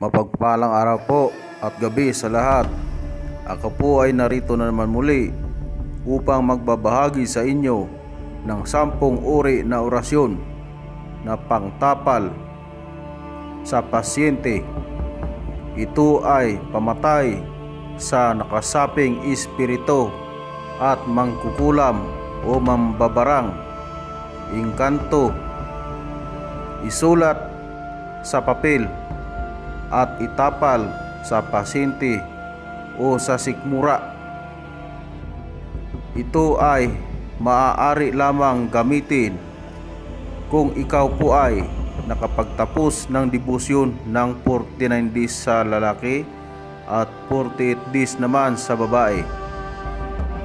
Mapagpalang araw po at gabi sa lahat. Ako po ay narito na naman muli upang magbabahagi sa inyo ng 10 uri na orasyon na pangtapal sa pasyente. Ito ay pamatay sa nakasaping espiritu at mangkukulam o mambabarang, engkanto. Isulat sa papel at itapal sa pasyente o sa sikmura. Ito ay maaari lamang gamitin kung ikaw po ay nakapagtapos ng debosyon ng 49 days sa lalaki at 48 days naman sa babae,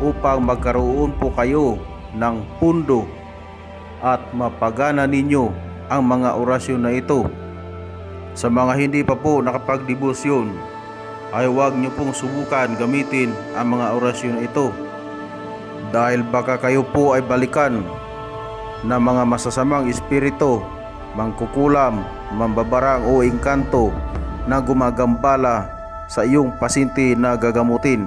upang magkaroon po kayo ng pundo at mapagana ninyo ang mga orasyon na ito. Sa mga hindi pa po nakapagdebosyon ay huwag nyo pong subukan gamitin ang mga orasyon na ito, dahil baka kayo po ay balikan ng mga masasamang espiritu, mangkukulam, mambabarang o engkanto na gumagambala sa iyong pasyente na gagamutin.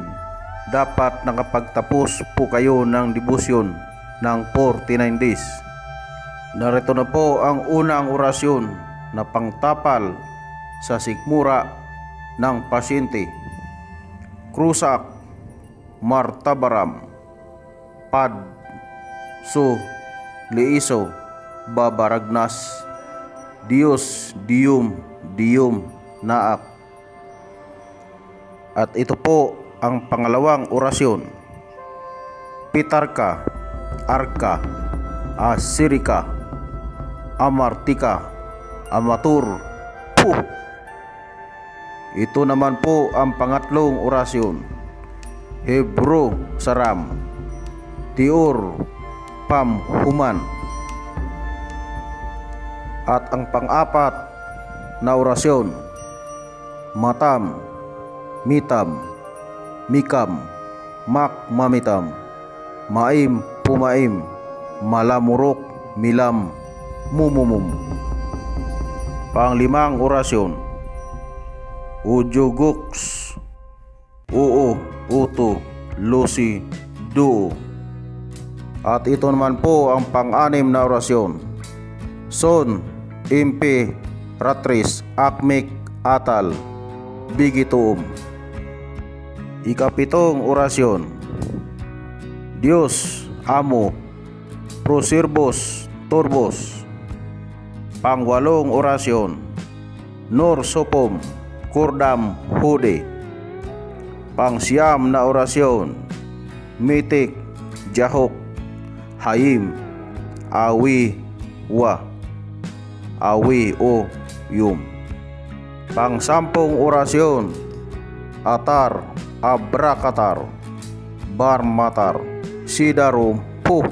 Dapat nakapagtapos po kayo ng debosyon ng 49 days. Narito na po ang unang orasyon na pangtapal sa sikmura ng pasyente. Krusak martabaram pad so liiso babaragnas Dios dium naak. At ito po ang pangalawang orasyon. Pitarka arka asirika amartika amatur puh. Ito naman po ang pangatlong orasyon. Hebro saram tiur pam human. At ang pang-apat na orasyon. Matam mitam mikam mak mamitam maim pumaim malamurok milam mumumum. Panglimang orasyon. Ujogoks oo uto lusi duo. At ito naman po ang pang-anim na orasyon. Son impe ratris akmik atal bigituum. Ikapitong orasyon. Dios amo proserbos torbos. Pangwalong orasyon. Nor sopom kurdam hude. Pangsiyam na orasyon. Mitik jahok hayim awi wa awi o yum. Pangsampung orasyon. Atar abrakatar barmatar sidarum puh.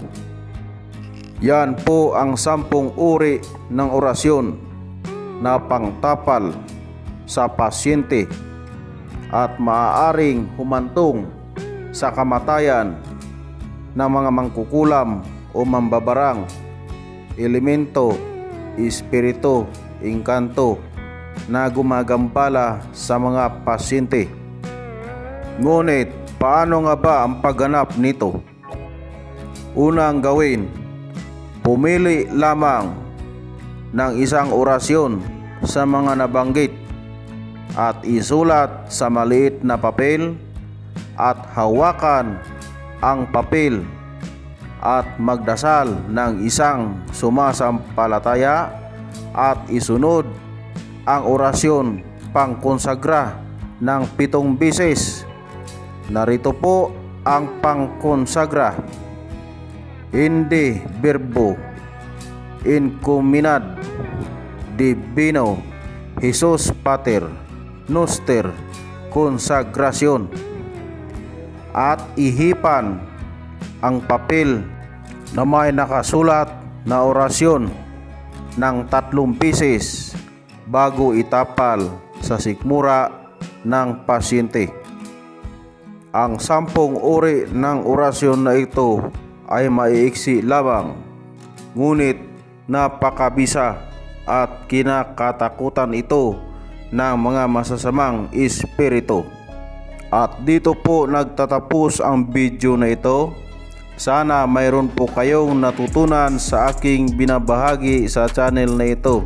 Yan po ang 10 uri ng orasyon na pangtapal sa pasyente at maaaring humantong sa kamatayan ng mga mangkukulam o mambabarang, elemento, espiritu, engkanto na gumagambala sa mga pasyente. Ngunit paano nga ba ang pagganap nito? Unang gawin, pumili lamang ng isang orasyon sa mga nabanggit at isulat sa maliit na papel at hawakan ang papel at magdasal ng isang sumasampalataya at isunod ang orasyon pangkonsagra ng 7 beses. Narito po ang pangkonsagra. Inde verbo incuminad divino Jesus Pater Noster konsagrasyon. At ihipan ang papel na may nakasulat na orasyon ng 3 beses bago itapal sa sikmura ng pasyente. Ang 10 uri ng orasyon na ito ay maiiksi lamang, ngunit napakabisa at kinakatakutan ito ng mga masasamang espiritu. At dito po nagtatapos ang video na ito. Sana mayroon po kayong natutunan sa aking binabahagi sa channel na ito.